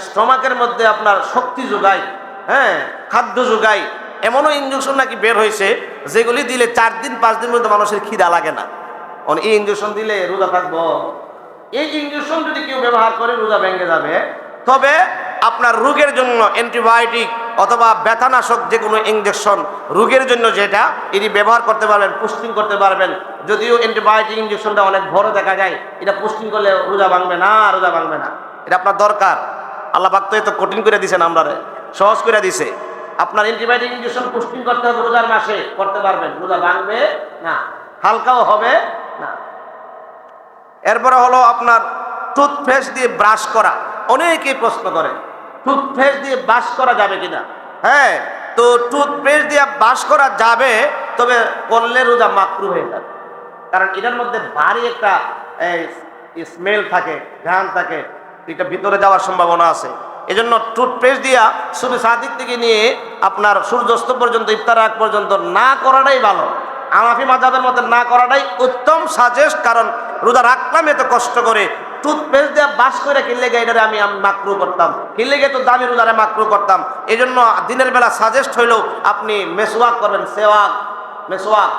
স্টমাকের মধ্যে আপনার শক্তি যোগায়, হ্যাঁ, খাদ্য যোগায়, এমনও ইঞ্জেকশন নাকি বের হয়েছে যেগুলি দিলে 4 দিন 5 দিন মধ্যে মানুষের খিদা লাগে না। এই ইঞ্জেকশন দিলে রোজা থাকবো? এই ইঞ্জেকশন যদি কেউ ব্যবহার করে রোজা ভেঙে যাবে। তবে আপনার রোগের জন্য অ্যান্টিবায়োটিক অথবা ব্যথানাশক যে কোনো ইঞ্জেকশন রোগের জন্য যেটা, এটি ব্যবহার করতে পারবেন, পুষ্টিং করতে পারবেন। যদিও অ্যান্টিবায়োটিক ইঞ্জেকশনটা অনেক বড় দেখা যায়, এটা পুষ্টিং করলে রোজা ভাঙবে না, রোজা ভাঙবে না। এটা আপনার দরকার। আল্লাহ পাক তো এত কঠিন করে দিয়েছেন, আমরা সহজ করে দিছে। আপনার অ্যান্টিবায়োটিক ইঞ্জেকশন পুষ্টিং করতে হবে রোজার মাসে, করতে পারবেন, রোজা ভাঙবে না, হালকাও হবে না। এরপরে হলো আপনার টুথপেস্ট দিয়ে ব্রাশ করা। অনেকেই প্রশ্ন করে টুথপেস্ট দিয়ে ব্রাশ করা যাবে কিনা। হ্যাঁ, তো টুথপেস্ট দিয়ে ব্রাশ করা যাবে, তবে করলে রোজা মাকরুহ হয়ে যাবে। কারণ এটার মধ্যে ভারী একটা স্মেল থাকে, ঘ্রাণ থাকে, এটা ভিতরে যাওয়ার সম্ভাবনা আছে। এজন্য টুথপেস্ট দিয়া শুধু সাদিক থেকে নিয়ে আপনার সূর্যাস্ত পর্যন্ত, ইফতার আগ পর্যন্ত না করাটাই ভালো। হানাফি মাযহাবের মধ্যে না করাটাই উত্তম সাজেস্ট। কারণ রোজা রাখলাম এত কষ্ট করে, টুথপেস্ট দিয়ে বাস করে কিনলে গে এটারে আমি মাকরু করতাম, কিনলে গে তো দামি রোজারে মাকরু করতাম। এই জন্য দিনের বেলা সাজেস্ট হইলেও আপনি মেসওয়াক করবেন, সেওয়াক, মেসওয়াক।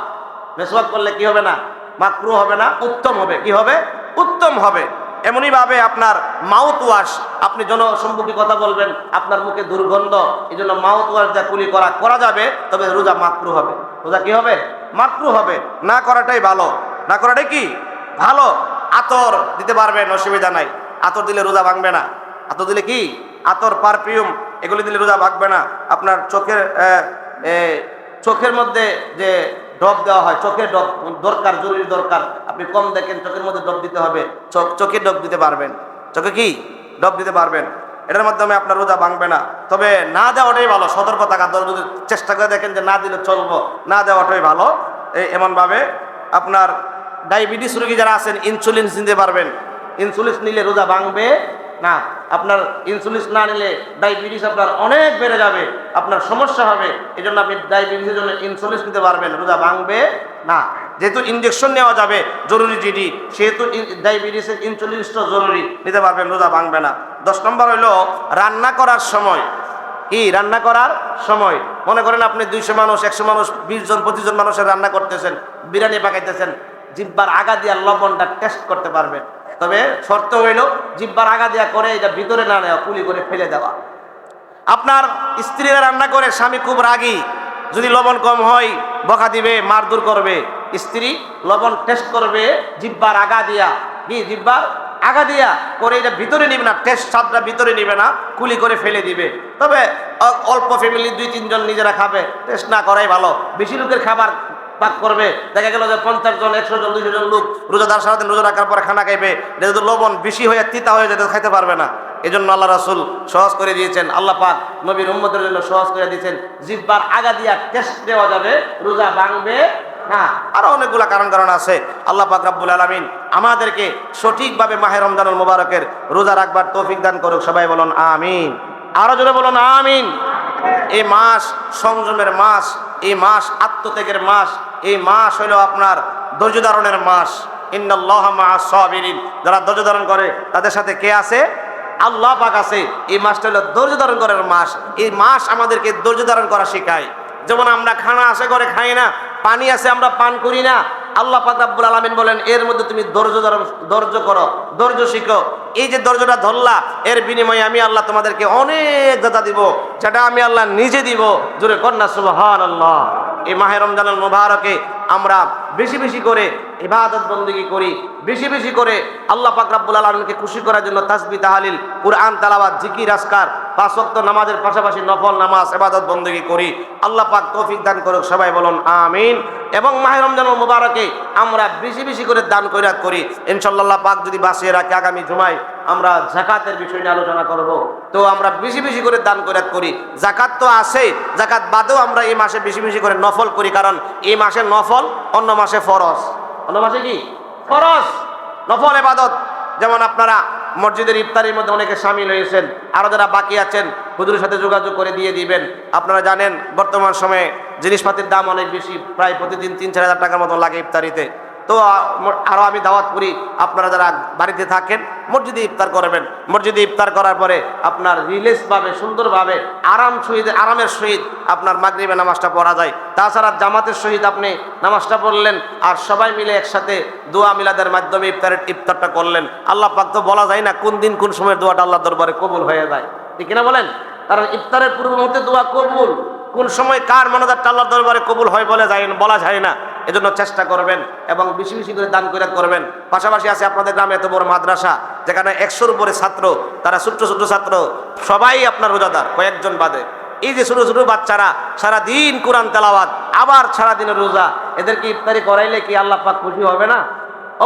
মেসওয়াক করলে কি হবে না, মাকরু হবে না, উত্তম হবে। কি হবে? উত্তম হবে। এমনইভাবে আপনার মাউথ ওয়াশ, আপনি জনসম্মুখে কথা বলবেন, আপনার মুখে দুর্গন্ধ, এই জন্য মাউথ ওয়াশ যা কুলি করা যাবে, তবে রোজা মাকরু হবে। রোজা কি হবে? মাকরু হবে। না করাটাই ভালো, না করাটাই কি ভালো। আতর দিতে পারবেন, অসুবিধা নাই। আতর দিলে রোজা ভাঙবে না। আতর দিলে কি, আতর, পারফিউম, এগুলি দিলে রোজা ভাঙবে না। আপনার চোখের মধ্যে যে ডব দেওয়া হয়, চোখের ডব দরকার, জরুরি দরকার। আপনি কম দেখেন, চোখের মধ্যে ডব দিতে হবে, চোখে ডব দিতে পারবেন, চোখে কি ডব দিতে পারবেন। এটার মাধ্যমে আপনার রোজা ভাঙবে না। তবে না দেওয়াটাই ভালো, সতর্ক থাকা। যদি চেষ্টা করে দেখেন যে না দিলে চলবো, না দেওয়াটাই ভালো। এমনভাবে আপনার ডায়াবেটিস রোগী যারা আছেন, ইনসুলিন নিতে পারবেন। ইনসুলিন নিলে রোজা ভাঙবে না। আপনার ইনসুলিন না নিলে ডায়াবেটিস আপনার অনেক বেড়ে যাবে, আপনার সমস্যা হবে। এই জন্য আপনি ডায়াবেটিসের জন্য ইনসুলিন নিতে পারবেন, রোজা ভাঙবে না। যেহেতু ইনজেকশন নেওয়া যাবে জরুরি জিডি, সেহেতু ডায়াবেটিসের ইনসুলিনটা জরুরি, নিতে পারবেন, রোজা ভাঙবে না। 10 নম্বর হলো রান্না করার সময়। কি রান্না করার সময়? মনে করেন আপনি 200 মানুষ, 100 মানুষ, 20 জন 25 জন মানুষের রান্না করতেছেন, বিরিয়ানি পাকাইতেছেন, জিব্বার আগা দিয়া লবণটা টেস্ট করতে পারবেন। তবে শর্ত হইল জিব্বার আগা দিয়া করে এটা ভিতরে না নেওয়া, কুলি করে ফেলে দেওয়া। আপনার স্ত্রীরা রান্না করে, স্বামী খুব রাগী, যদি লবণ কম হয় বকা দিবে, মারধর করবে। স্ত্রী লবণ টেস্ট করবে জিব্বার আগা দিয়া, কি জিব্বার আগা দিয়া করে, এটা ভিতরে নিবে না, টেস্ট স্বাদটা ভিতরে নিবে না, কুলি করে ফেলে দিবে। তবে অল্প ফ্যামিলি 2-3 জন নিজেরা খাবে, টেস্ট না করাই ভালো। বেশি লোকের খাবার পাক করবে, দেখা গেল যে 50 জন, 100 জন, 200 জন লোক রোজাদার সারাদিন রোজা রাখার পরে খানা খাইবে, এটা যদি লবণ বেশি হয়ে তিতা হয়ে যেতে খাইতে পারবে না। এই জন্য আল্লাহ রাসূল সহজ করে দিয়েছেন, আল্লাহ পাক নবীর উম্মতের জন্য সহজ করে দিয়েছেন, জিব্বার আগা দিয়া টেস্ট দেওয়া যাবে, রোজা ভাঙবে না। আরো অনেকগুলা কারণ আছে। আল্লাহ পাক রব্বুল আলামিন আমাদেরকে সঠিকভাবে মাহে রমজানুল মুবারকের রোজা রাখবার তৌফিক দান করুক। সবাই বলুন আমিন। আরো জোরে বলুন আমিন। এই মাস সংযমের মাস, এই মাস আত্মত্যাগের মাস, এই মাস হলো আপনার ধৈর্য ধারণের মাস। ইন্নাল্লাহা মাআস সাবিরিন, যারা ধৈর্য ধারণ করে তাদের সাথে কে আছে? আল্লাহ পাক আছে। এই মাসটা হলো ধৈর্য ধারণ করার মাস। এই মাস আমাদেরকে ধৈর্য ধারণ করা শেখায়। যেমন আমরা খানা আছে করে খাই না, পানি আছে আমরা পান করি না, আল্লাহ পাক রব্বুল আলামিন বলেন এর মধ্যে তুমি ধৈর্য করো, ধৈর্য শিখো। এই যে ধৈর্যটা ধরলা, এর বিনিময়ে আমি আল্লাহ তোমাদেরকে অনেক দাদা দিব, যেটা আমি আল্লাহ নিজে দিব। জোরে কন্যা সুবহানাল্লাহ। এই মাহে রমজানুল মুবারকে আমরা বেশি বেশি করে ইবাদত বন্দেগী করি, বেশি বেশি করে আল্লাহ পাক রব্বুল আলামিনকে খুশি করার জন্য তাসবিহ, তাহলিল, কুরআন তেলাওয়াত, জিকির, আজকার, 5 ওয়াক্ত নামাজের পাশাপাশি নফল নামাজ, ইবাদত বন্দেগী করি। আল্লাহ পাক তৌফিক দান করুক। সবাই বলুন আমিন। এবং মাহে রমজানুল মুবারকে আমরা বেশি বেশি করে দান খয়রাত করি। ইনশাআল্লাহ আল্লাহ পাক যদি বাঁচিয়ে রাখে, আগামী জুমায় আমরা যাকাতের বিষয় নিয়ে আলোচনা করব। তো আমরা বেশি বেশি করে দান খয়রাত করি। যাকাত তো আছে, যাকাত বাদেও আমরা এই মাসে বেশি বেশি করে নফল করি, কারণ এই মাসে নফল, অন্য মাসে ফরজ। অন্য মাসে কি ফরজ, নফল ইবাদত। যেমন আপনারা মসজিদের ইফতারির মধ্যে অনেকে শামিল হয়েছেন, আরও যারা বাকি আছেন হুজুরের সাথে যোগাযোগ করে দিয়ে দিবেন। আপনারা জানেন বর্তমান সময়ে জিনিসপাতির দাম অনেক বেশি, প্রায় প্রতিদিন 3-4 হাজার টাকার মতো লাগে ইফতারিতে। তো আরো আমি দাওয়াত করি, আপনারা যারা বাড়িতে থাকেন মসজিদে ইফতার করবেন। মসজিদে ইফতার করার পরে আপনার রিল্যাক্স ভাবে, সুন্দরভাবে, আরামের সহিত আপনার মাগরিবে নামাজটা পড়া যায়। তাছাড়া জামাতের সহিত আপনি নামাজটা পড়লেন আর সবাই মিলে একসাথে দোয়া মিলাদের মাধ্যমে ইফতারটা করলেন। আল্লাহ পাক তো বলা যায় না কোন দিন কোন সময় দোয়াটা আল্লাহ দরবারে কবুল হয়ে যায়, ঠিক না বলেন? কারণ ইফতারের পূর্ব মুহূর্তে দোয়া কবুল, কোন সময় কার মনোজাতটা আল্লাহর দরবারে কবুল হয় বলা যায় না। এজন্য চেষ্টা করবেন এবং বেশি বেশি করে দান করে করবেন। পাশাপাশি আছে আপনাদের গ্রামে এত বড় মাদ্রাসা, যেখানে 100-র উপরে ছাত্র, তারা ছোট্ট ছোট্ট ছাত্র, সবাই আপনার রোজাদার, কয়েকজন বাদে। এই যে ছোট ছোট বাচ্চারা সারাদিন কোরআন তেলাওয়াত, আবার সারাদিনের রোজা, এদেরকে ইফতারি করাইলে কি আল্লাহ পাক খুশি হবে না?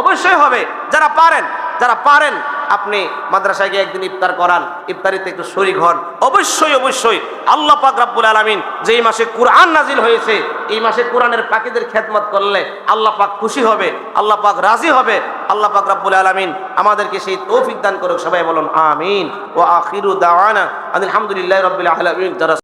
অবশ্যই হবে। যারা পারেন আপনি মাদ্রাসায় গিয়ে একদিন ইফতার করান, ইফতারিতে একটু শরীক হন। অবশ্যই আল্লাহ পাক রব্বুল আলামিন যেই মাসে কোরআন নাজিল হয়েছে, এই মাসে কোরআনের পাখীদের খেদমত করলে আল্লাহ পাক খুশি হবে, আল্লাহ পাক রাজি হবে। আল্লাহ পাক রব্বুল আলামিন আমাদেরকে সেই তৌফিক দান করুক। সবাই বলুন আমিন। ওয়া আখিরু দাওয়ানা আলহামদুলিল্লাহি রাব্বিল আলামিন।